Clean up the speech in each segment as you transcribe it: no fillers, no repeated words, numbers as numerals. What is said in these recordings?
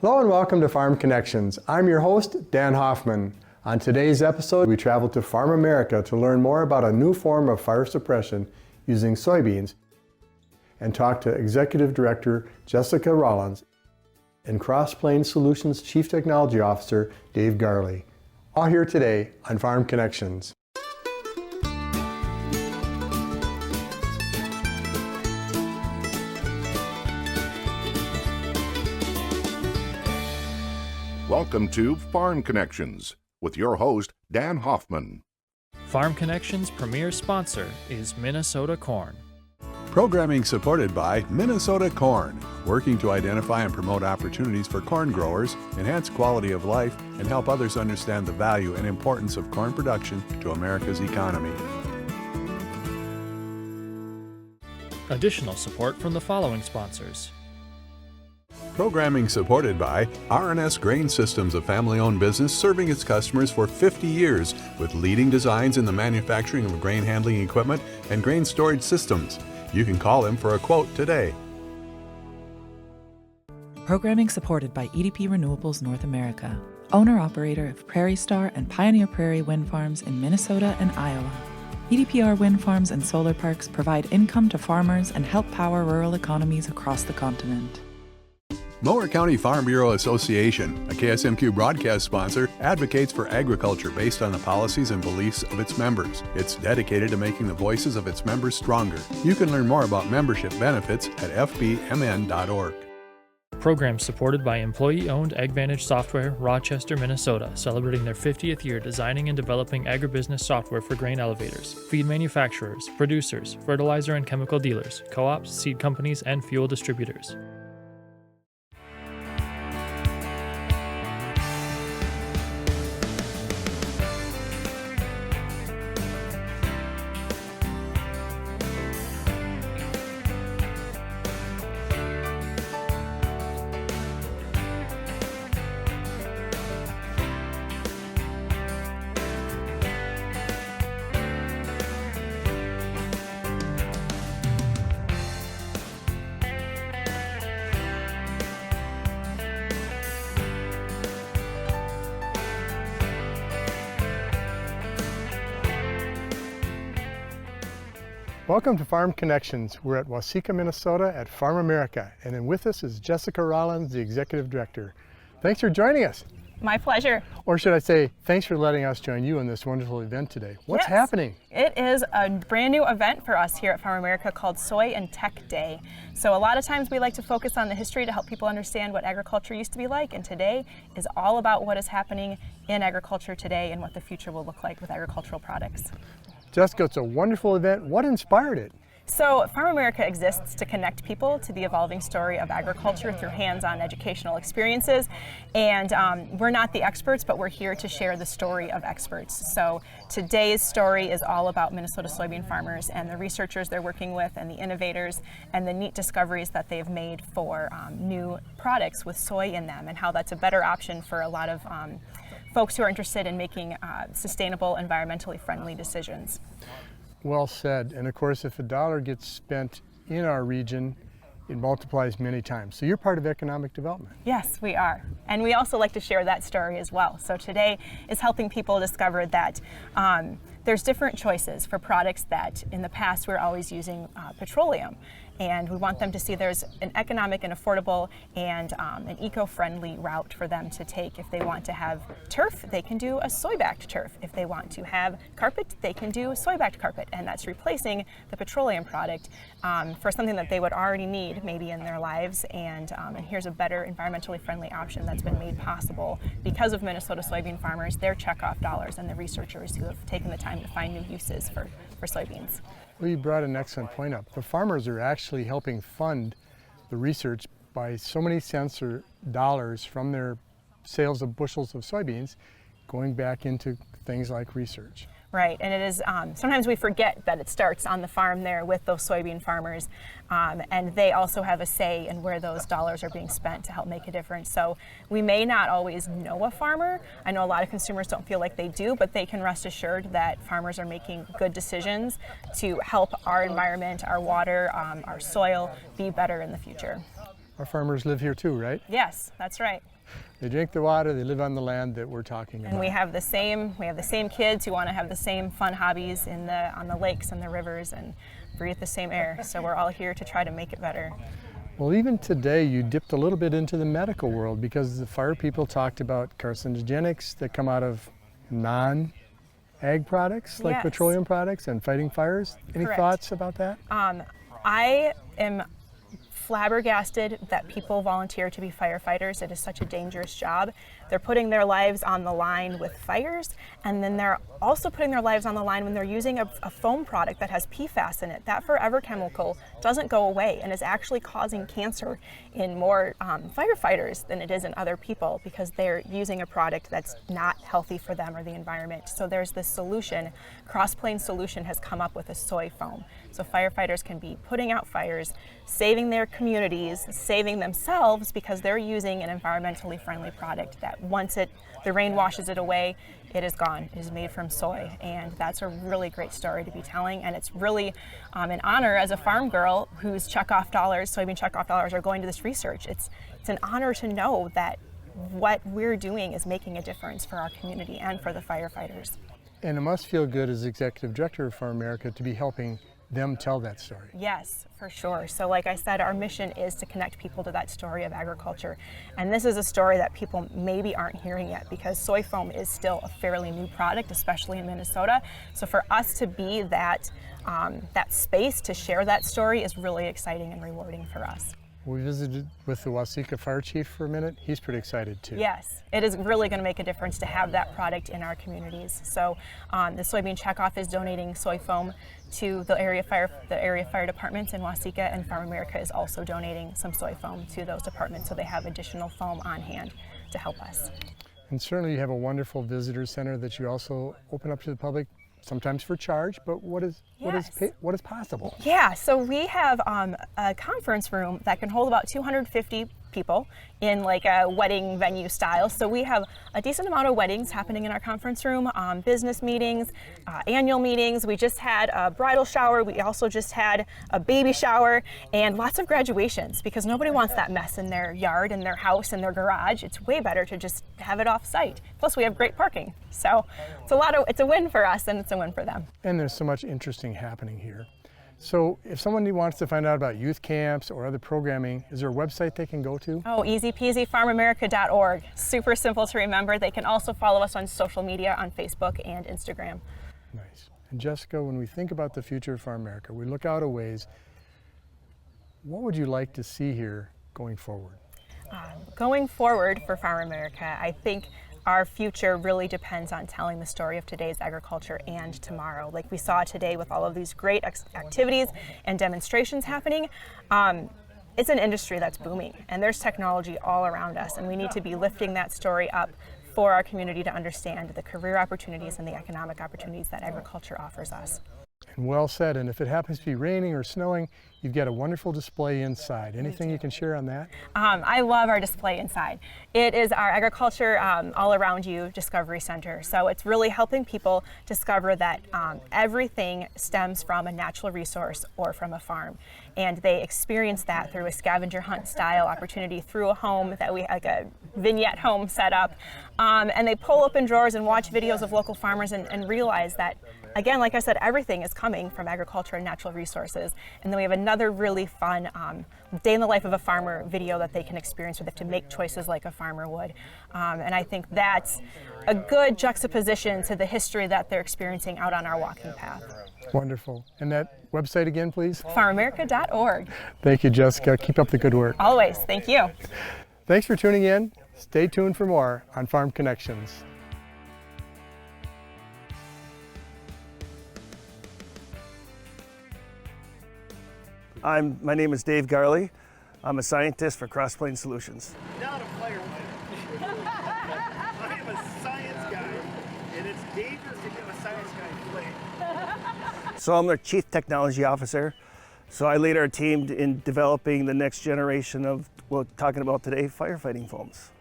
Hello and welcome to Farm Connections. I'm your host, Dan Hoffman. On today's episode, we travel to Farmamerica to learn more about a new form of fire suppression using soybeans and talk to Executive Director Jessica Rollins and Cross Plains Solutions Chief Technology Officer Dave Garlie. All here today on Farm Connections. Welcome to Farm Connections with your host, Dan Hoffman. Farm Connections' premier sponsor is Minnesota Corn. Programming supported by Minnesota Corn, working to identify and promote opportunities for corn growers, enhance quality of life, and help others understand the value and importance of corn production to America's economy. Additional support from the following sponsors. Programming supported by R&S Grain Systems, a family-owned business serving its customers for 50 years with leading designs in the manufacturing of grain handling equipment and grain storage systems. You can call them for a quote today. Programming supported by EDP Renewables North America, owner-operator of Prairie Star and Pioneer Prairie Wind Farms in Minnesota and Iowa. EDPR wind farms and solar parks provide income to farmers and help power rural economies across the continent. Mower County Farm Bureau Association, a KSMQ broadcast sponsor, advocates for agriculture based on the policies and beliefs of its members. It's dedicated to making the voices of its members stronger. You can learn more about membership benefits at fbmn.org. Program supported by employee-owned AgVantage Software, Rochester, Minnesota, celebrating their 50th year designing and developing agribusiness software for grain elevators, feed manufacturers, producers, fertilizer and chemical dealers, co-ops, seed companies, and fuel distributors. Welcome to Farm Connections. We're at Waseca, Minnesota at Farmamerica, and then with us is Jessica Rollins, the Executive Director. Thanks for joining us. My pleasure. Or should I say, thanks for letting us join you in this wonderful event today. What's happening? It is a brand new event for us here at Farmamerica called Soy and Tech Day. So a lot of times we like to focus on the history to help people understand what agriculture used to be like, and today is all about what is happening in agriculture today and what the future will look like with agricultural products. Jessica, it's a wonderful event. What inspired it? So Farmamerica exists to connect people to the evolving story of agriculture through hands-on educational experiences. And we're not the experts, but we're here to share the story of experts. So today's story is all about Minnesota soybean farmers and the researchers they're working with and the innovators and the neat discoveries that they've made for new products with soy in them and how that's a better option for a lot of folks who are interested in making sustainable, environmentally friendly decisions. Well said. And of course, if a dollar gets spent in our region, it multiplies many times. So you're part of economic development. Yes, we are. And we also like to share that story as well. So today is helping people discover that there's different choices for products that in the past we're always using petroleum. And we want them to see there's an economic and affordable and an eco-friendly route for them to take. If they want to have turf, they can do a soy-backed turf. If they want to have carpet, they can do soy-backed carpet. And that's replacing the petroleum product for something that they would already need maybe in their lives. And here's a better environmentally friendly option that's been made possible because of Minnesota soybean farmers, their checkoff dollars, and the researchers who have taken the time to find new uses for soybeans. Well, you brought an excellent point up. The farmers are actually helping fund the research by so many cents or dollars from their sales of bushels of soybeans going back into things like research. Right, and it is, sometimes we forget that it starts on the farm there with those soybean farmers, and they also have a say in where those dollars are being spent to help make a difference. So we may not always know a farmer. I know a lot of consumers don't feel like they do, but they can rest assured that farmers are making good decisions to help our environment, our water, our soil be better in the future. Our farmers live here too, right? Yes, that's right. They drink the water, they live on the land that we're talking about. And we have the same kids who want to have the same fun hobbies on the lakes and the rivers and breathe the same air. So we're all here to try to make it better. Well, even today you dipped a little bit into the medical world because the fire people talked about carcinogenics that come out of non-ag products like Yes. petroleum products and fighting fires. Any Correct. thoughts about that? I am flabbergasted that people volunteer to be firefighters. It is such a dangerous job. They're putting their lives on the line with fires, and then they're also putting their lives on the line when they're using a foam product that has PFAS in it. That forever chemical doesn't go away and is actually causing cancer in more firefighters than it is in other people because they're using a product that's not healthy for them or the environment. So there's this solution. Cross Plains Solution has come up with a soy foam. So firefighters can be putting out fires, saving their communities, saving themselves because they're using an environmentally friendly product that once the rain washes it away, it is gone. It is made from soy, and that's a really great story to be telling. And it's really an honor as a farm girl whose checkoff dollars, soybean checkoff dollars, are going to this research. It's an honor to know that what we're doing is making a difference for our community and for the firefighters. And it must feel good as executive director of Farmamerica to be helping them tell that story. Yes, for sure. So like I said, our mission is to connect people to that story of agriculture. And this is a story that people maybe aren't hearing yet because soy foam is still a fairly new product, especially in Minnesota. So for us to be that space to share that story is really exciting and rewarding for us. We visited with the Waseca fire chief for a minute. He's pretty excited too. Yes, it is really going to make a difference to have that product in our communities. So the soybean checkoff is donating soy foam to the area fire departments in Waseca, and Farmamerica is also donating some soy foam to those departments so they have additional foam on hand to help us. And certainly you have a wonderful visitor center that you also open up to the public, sometimes for charge, but what is possible? Yeah, so we have a conference room that can hold about 250 people in like a wedding venue style. So we have a decent amount of weddings happening in our conference room, business meetings, annual meetings. We just had a bridal shower. We also just had a baby shower and lots of graduations because nobody wants that mess in their yard, in their house, in their garage. It's way better to just have it off site. Plus we have great parking. So it's a win for us and it's a win for them. And there's so much interesting happening here. So if someone wants to find out about youth camps or other programming, is there a website they can go to? Oh, easy peasy, farmamerica.org. Super simple to remember. They can also follow us on social media on Facebook and Instagram. Nice. And Jessica, when we think about the future of Farmamerica, we look out a ways, what would you like to see here going forward? Going forward for Farmamerica, I think our future really depends on telling the story of today's agriculture and tomorrow. Like we saw today with all of these great activities and demonstrations happening, it's an industry that's booming and there's technology all around us and we need to be lifting that story up for our community to understand the career opportunities and the economic opportunities that agriculture offers us. And well said, and if it happens to be raining or snowing, you've got a wonderful display inside. Anything you can share on that? I love our display inside. It is our Agriculture All Around You Discovery Center. So it's really helping people discover that everything stems from a natural resource or from a farm. And they experience that through a scavenger hunt style opportunity through a home that we, like a vignette home set up. And they pull open drawers and watch videos of local farmers and realize that, again, like I said, everything is coming from agriculture and natural resources. And then we have another really fun day in the life of a farmer video that they can experience where they have to make choices like a farmer would. And I think that's a good juxtaposition to the history that they're experiencing out on our walking path. Wonderful. And that website again, please? Farmamerica.org. Thank you, Jessica. Keep up the good work. Always. Thank you. Thanks for tuning in. Stay tuned for more on Farm Connections. My name is Dave Garlie. I'm a scientist for Cross Plains Solutions. Not a firefighter. I am a science guy, and it's dangerous to give a science guy flame. So I'm their Chief Technology Officer. So I lead our team in developing the next generation of what we're talking about today, firefighting foams.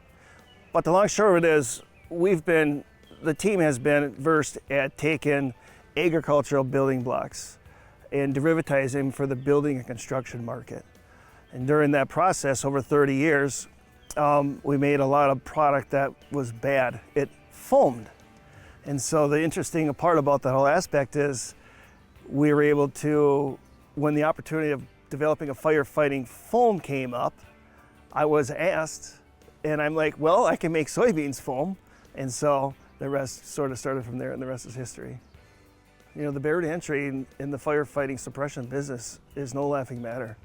But the long short of it is, the team has been versed at taking agricultural building blocks and derivatizing them for the building and construction market. And during that process, over 30 years, we made a lot of product that was bad. It foamed. And so the interesting part about that whole aspect is we were able to, when the opportunity of developing a firefighting foam came up, I was asked, and I'm like, well, I can make soybeans foam. And so the rest sort of started from there, and the rest is history. You know, the barrier to entry in the firefighting suppression business is no laughing matter.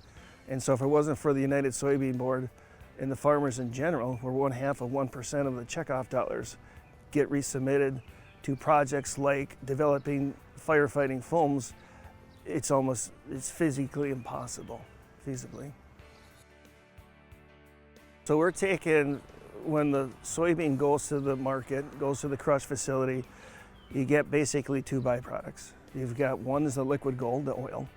And so if it wasn't for the United Soybean Board and the farmers in general, where 0.5% of the checkoff dollars get resubmitted to projects like developing firefighting foams, it's physically impossible, feasibly. So we're taking, when the soybean goes to the market, goes to the crush facility, you get basically two byproducts. You've got one is the liquid gold, the oil,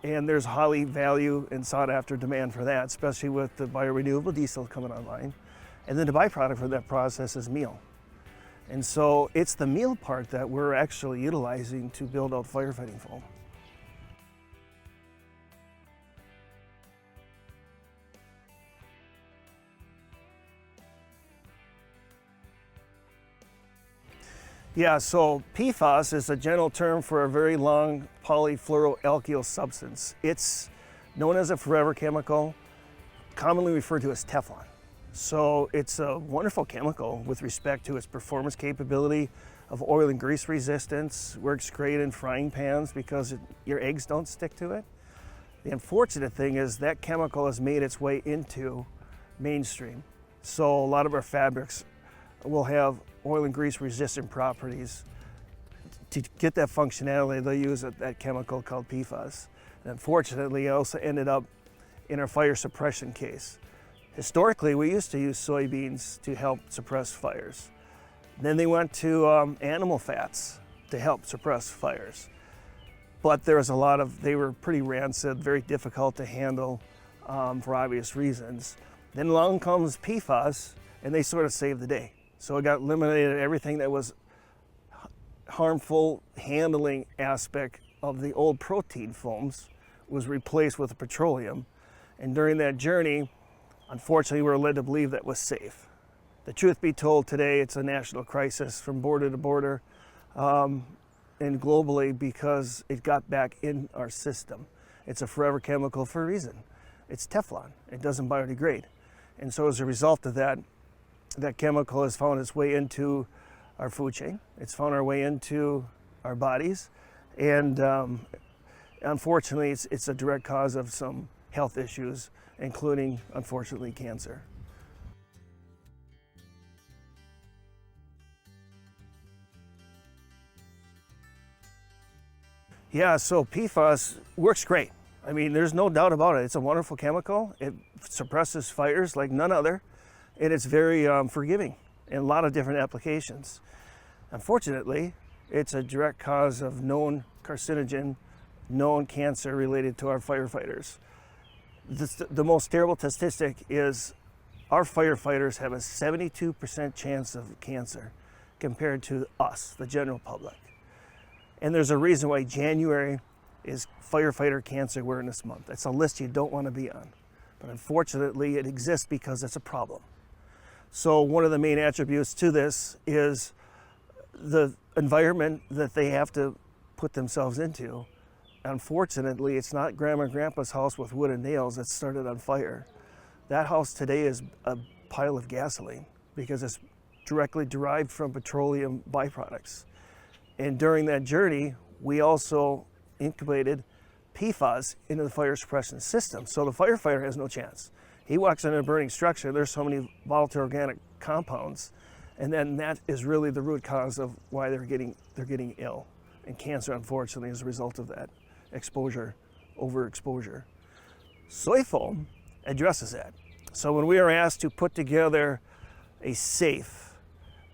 and there's highly value and sought after demand for that, especially with the biorenewable diesel coming online. And then the byproduct for that process is meal. And so it's the meal part that we're actually utilizing to build out firefighting foam. Yeah, so PFAS is a general term for a very long polyfluoroalkyl substance. It's known as a forever chemical, commonly referred to as Teflon. So it's a wonderful chemical with respect to its performance capability of oil and grease resistance. Works great in frying pans because your eggs don't stick to it. The unfortunate thing is that chemical has made its way into mainstream. So a lot of our fabrics will have oil and grease resistant properties. To get that functionality, they'll use that chemical called PFAS. And unfortunately, it also ended up in our fire suppression case. Historically, we used to use soybeans to help suppress fires. Then they went to animal fats to help suppress fires. But there was they were pretty rancid, very difficult to handle for obvious reasons. Then along comes PFAS, and they sort of saved the day. So it got eliminated everything that was harmful handling aspect of the old protein foams was replaced with petroleum. And during that journey, unfortunately, we were led to believe that was safe. The truth be told, today it's a national crisis from border to border and globally because it got back in our system. It's a forever chemical for a reason. It's Teflon. It doesn't biodegrade. And so as a result of that, that chemical has found its way into our food chain. It's found our way into our bodies. And unfortunately, it's a direct cause of some health issues, including, unfortunately, cancer. Yeah, so PFAS works great. I mean, there's no doubt about it. It's a wonderful chemical. It suppresses fires like none other. And it's very forgiving in a lot of different applications. Unfortunately, it's a direct cause of known carcinogen, known cancer related to our firefighters. The most terrible statistic is our firefighters have a 72% chance of cancer compared to us, the general public. And there's a reason why January is Firefighter Cancer Awareness Month. It's a list you don't want to be on. But unfortunately, it exists because it's a problem. So one of the main attributes to this is the environment that they have to put themselves into. Unfortunately, it's not Grandma and Grandpa's house with wood and nails that started on fire. That house today is a pile of gasoline because it's directly derived from petroleum byproducts. And during that journey, we also incubated PFAS into the fire suppression system. So the firefighter has no chance. He walks into a burning structure, there's so many volatile organic compounds, and then that is really the root cause of why they're getting ill. And cancer, unfortunately, is a result of that exposure, overexposure. Soy foam addresses that. So when we are asked to put together a safe,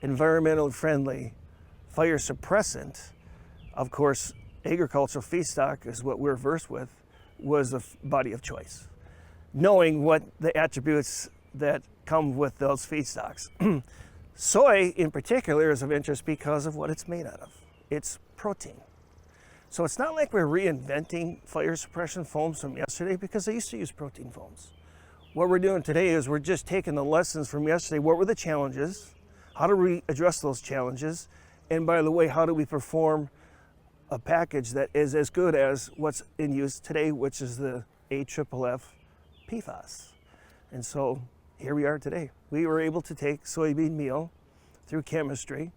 environmentally friendly fire suppressant, of course, agricultural feedstock is what we're versed with, was the body of choice. Knowing what the attributes that come with those feedstocks. Soy in particular is of interest because of what it's made out of. It's protein. So it's not like we're reinventing fire suppression foams from yesterday, because they used to use protein foams. What we're doing today is we're just taking the lessons from yesterday. What were the challenges? How do we address those challenges? And by the way, how do we perform a package that is as good as what's in use today, which is the AFFF PFAS? And so here we are today. We were able to take soybean meal through chemistry.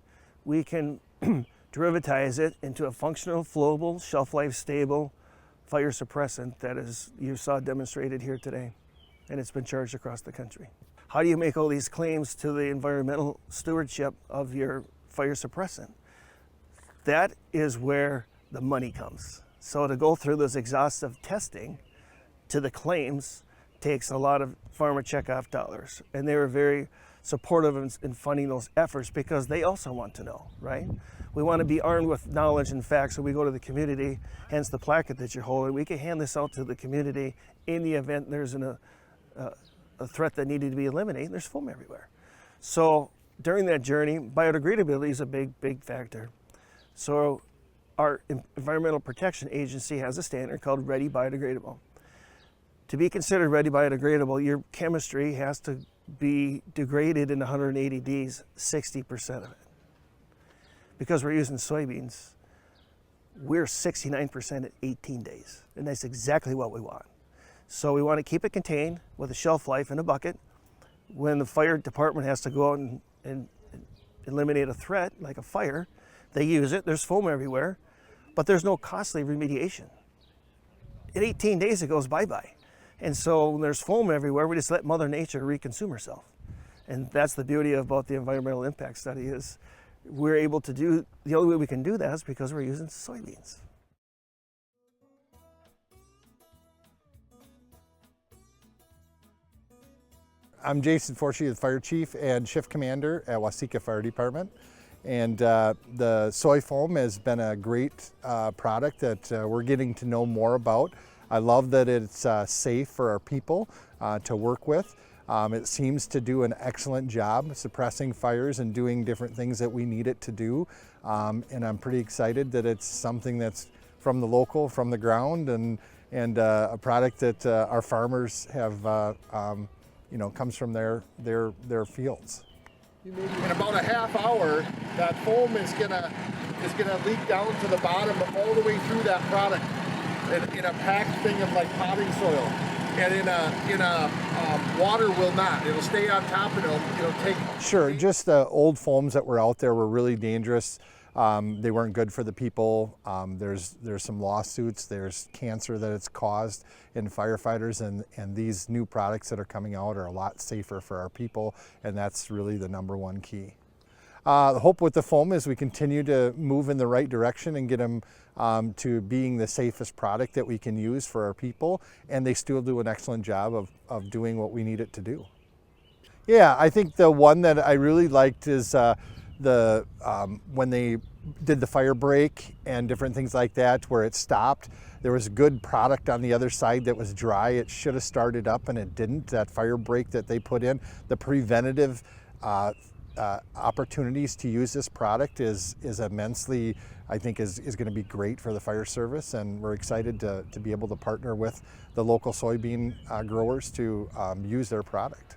We can derivatize it into a functional, flowable, shelf life stable fire suppressant that is, you saw demonstrated here today, and it's been charged across the country. How do you make all these claims to the environmental stewardship of your fire suppressant? That is where the money comes. So to go through this exhaustive testing to the claims takes a lot of farmer checkoff dollars, and they were very supportive in funding those efforts because they also want to know, right? We want to be armed with knowledge and facts, so we go to the community, hence the placket that you're holding. We can hand this out to the community in the event there's a threat that needed to be eliminated. There's foam everywhere. So during that journey, biodegradability is a big factor. So our Environmental Protection Agency has a standard called Ready Biodegradable. To be considered ready biodegradable, your chemistry has to be degraded in 180 days, 60% of it. Because we're using soybeans, we're 69% at 18 days, and that's exactly what we want. So we want to keep it contained with a shelf life in a bucket. When the fire department has to go out and eliminate a threat, like a fire, they use it. There's foam everywhere, but there's no costly remediation. In 18 days, it goes bye-bye. And so when there's foam everywhere, we just let Mother Nature reconsume herself. And that's the beauty about the environmental impact study is we're able to do, the only way we can do that is because we're using soybeans. I'm Jason Forshee, the Fire Chief and Shift Commander at Waseca Fire Department. And the soy foam has been a great product that we're getting to know more about. I love that it's safe for our people to work with. It seems to do an excellent job suppressing fires and doing different things that we need it to do. And I'm pretty excited that it's something that's from the local, from the ground, and a product that our farmers have, comes from their fields. In about a half hour, that foam is gonna leak down to the bottom all the way through that product in a packed thing of like potting soil, and in a water will not. It'll stay on top and it'll take. Sure, just the old foams that were out there were really dangerous. They weren't good for the people. There's some lawsuits. There's cancer that it's caused in firefighters, and these new products that are coming out are a lot safer for our people, and that's really the #1 key. The hope with the foam is we continue to move in the right direction and get them to being the safest product that we can use for our people, and they still do an excellent job of doing what we need it to do. Yeah, I think the one that I really liked is when they did the fire break and different things like that, where it stopped, there was good product on the other side that was dry. It should have started up and it didn't. That fire break that they put in, the preventative opportunities to use this product is immensely, I think is going to be great for the fire service, and we're excited to be able to partner with the local soybean growers to use their product.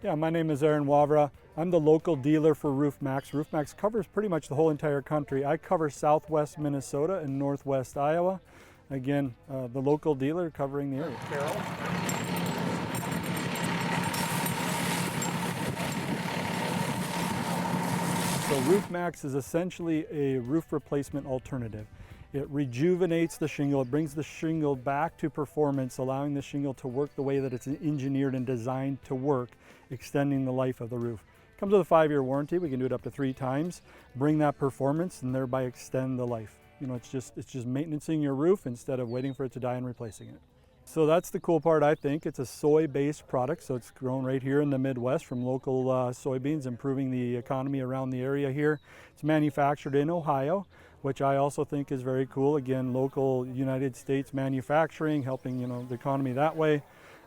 Yeah, my name is Aaron Wavra. I'm the local dealer for RoofMax. RoofMax covers pretty much the whole entire country. I cover southwest Minnesota and northwest Iowa. Again, the local dealer covering the area. Carol? So RoofMax is essentially a roof replacement alternative. It rejuvenates the shingle, it brings the shingle back to performance, allowing the shingle to work the way that it's engineered and designed to work, extending the life of the roof. It comes with a 5-year warranty. We can do it up to 3 times, bring that performance, and thereby extend the life. You know, it's just maintaining your roof instead of waiting for it to die and replacing it. So that's the cool part, I think. It's a soy-based product, so it's grown right here in the Midwest from local soybeans, improving the economy around the area here. It's manufactured in Ohio, which I also think is very cool. Again, local United States manufacturing, helping the economy that way.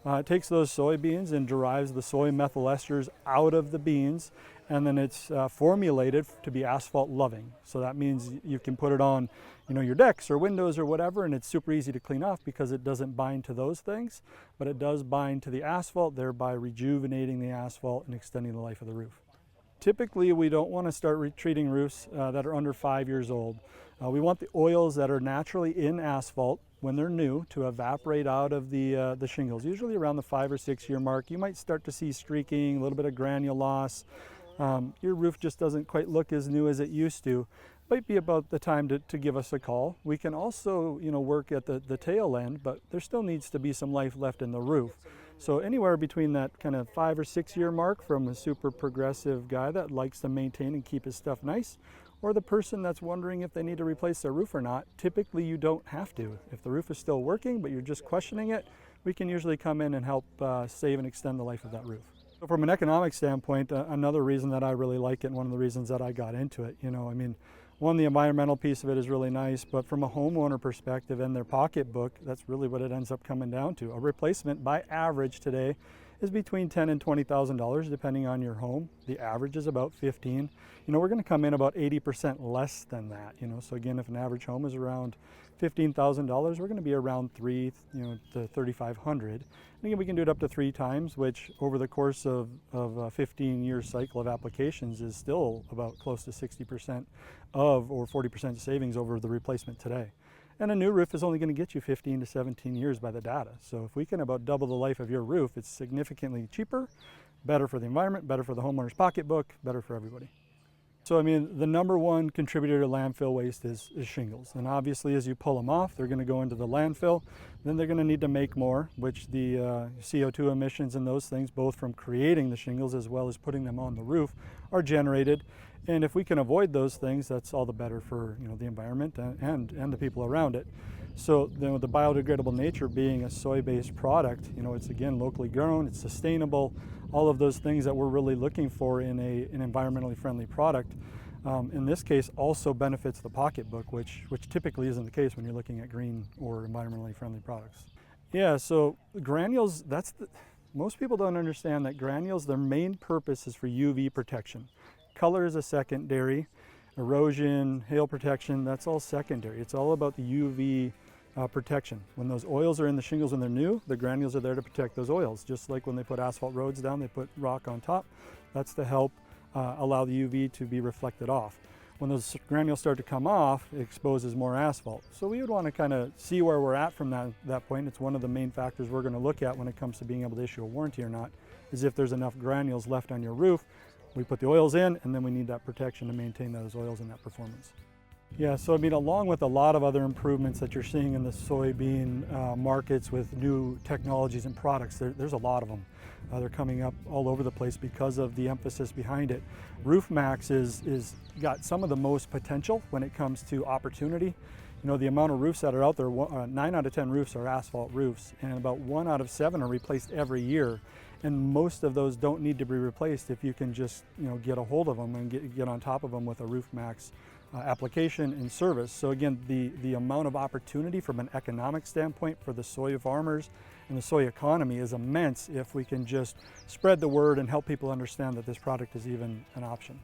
It takes those soybeans and derives the soy methyl esters out of the beans and then it's formulated to be asphalt loving. So that means you can put it on, your decks or windows or whatever, and it's super easy to clean off because it doesn't bind to those things, but it does bind to the asphalt, thereby rejuvenating the asphalt and extending the life of the roof. Typically, we don't want to start treating roofs that are under 5 years old. We want the oils that are naturally in asphalt when they're new to evaporate out of the shingles, usually around the 5 or 6 year mark. You might start to see streaking, a little bit of granule loss. Your roof just doesn't quite look as new as it used to. Might be about the time to give us a call. We can also, work at the tail end, but there still needs to be some life left in the roof. So anywhere between that kind of 5 or 6 year mark from a super progressive guy that likes to maintain and keep his stuff nice, or the person that's wondering if they need to replace their roof or not. Typically you don't have to. If the roof is still working but you're just questioning it, we can usually come in and help save and extend the life of that roof. So from an economic standpoint, another reason that I really like it, and one of the reasons that I got into it, one, the environmental piece of it is really nice, but from a homeowner perspective and their pocketbook, that's really what it ends up coming down to. A replacement by average today is between $10,000 and $20,000 depending on your home. The average is about $15,000. We're going to come in about 80% less than that. So again, if an average home is around $15,000, we're going to be around $3,000 to $3,500. And again, we can do it up to 3 times, which over the course of a 15-year cycle of applications is still about close to 60% or 40% savings over the replacement today. And a new roof is only going to get you 15 to 17 years by the data. So if we can about double the life of your roof, it's significantly cheaper, better for the environment, better for the homeowner's pocketbook, better for everybody. So the number one contributor to landfill waste is shingles. And obviously as you pull them off, they're going to go into the landfill. Then they're going to need to make more, which the CO2 emissions and those things, both from creating the shingles as well as putting them on the roof, are generated. And if we can avoid those things, that's all the better for the environment and the people around it. So the biodegradable nature being a soy-based product, it's again locally grown, it's sustainable, all of those things that we're really looking for in an environmentally friendly product. In this case, also benefits the pocketbook, which typically isn't the case when you're looking at green or environmentally friendly products. Yeah, so granules, most people don't understand that granules, their main purpose is for UV protection. Color is a secondary. Erosion, hail protection, that's all secondary. It's all about the UV protection. When those oils are in the shingles when they're new, the granules are there to protect those oils. Just like when they put asphalt roads down, they put rock on top. That's to help allow the UV to be reflected off. When those granules start to come off, it exposes more asphalt. So we would want to kind of see where we're at from that point. It's one of the main factors we're going to look at when it comes to being able to issue a warranty or not, is if there's enough granules left on your roof. We put the oils in, and then we need that protection to maintain those oils and that performance. Yeah, so along with a lot of other improvements that you're seeing in the soybean markets with new technologies and products, there's a lot of them. They're coming up all over the place because of the emphasis behind it. Roof Max is got some of the most potential when it comes to opportunity. The amount of roofs that are out there, 9 out of 10 roofs are asphalt roofs, and about 1 out of 7 are replaced every year. And most of those don't need to be replaced if you can just get a hold of them and get on top of them with a Roof Max application and service. So again, the amount of opportunity from an economic standpoint for the soy farmers and the soy economy is immense if we can just spread the word and help people understand that this product is even an option.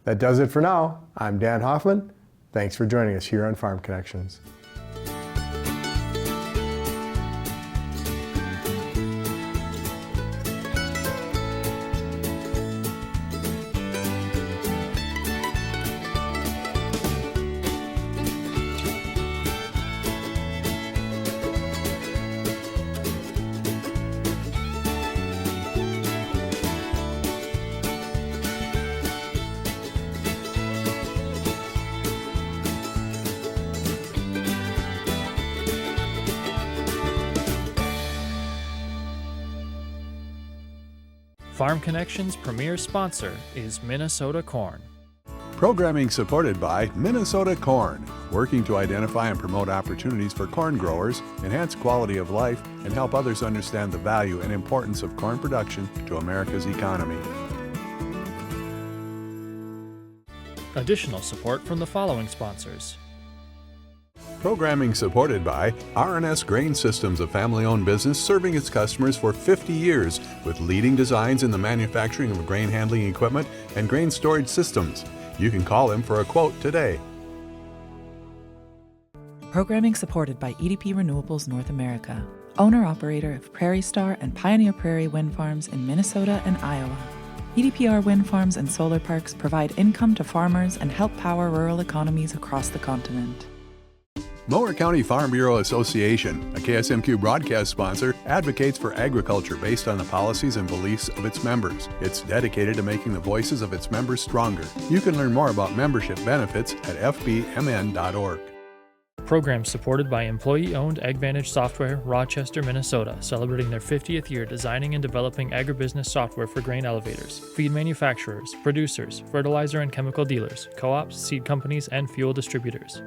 That does it for now. I'm Dan Hoffman. Thanks for joining us here on Farm Connections. Farm Connection's premier sponsor is Minnesota Corn. Programming supported by Minnesota Corn, working to identify and promote opportunities for corn growers, enhance quality of life, and help others understand the value and importance of corn production to America's economy. Additional support from the following sponsors. Programming supported by R&S Grain Systems, a family-owned business serving its customers for 50 years with leading designs in the manufacturing of grain handling equipment and grain storage systems. You can call him for a quote today. Programming supported by EDP Renewables North America, owner-operator of Prairie Star and Pioneer Prairie wind farms in Minnesota and Iowa. EDPR wind farms and solar parks provide income to farmers and help power rural economies across the continent. Mower County Farm Bureau Association, a KSMQ broadcast sponsor, advocates for agriculture based on the policies and beliefs of its members. It's dedicated to making the voices of its members stronger. You can learn more about membership benefits at fbmn.org. Program supported by employee-owned AgVantage Software, Rochester, Minnesota, celebrating their 50th year designing and developing agribusiness software for grain elevators, feed manufacturers, producers, fertilizer and chemical dealers, co-ops, seed companies, and fuel distributors.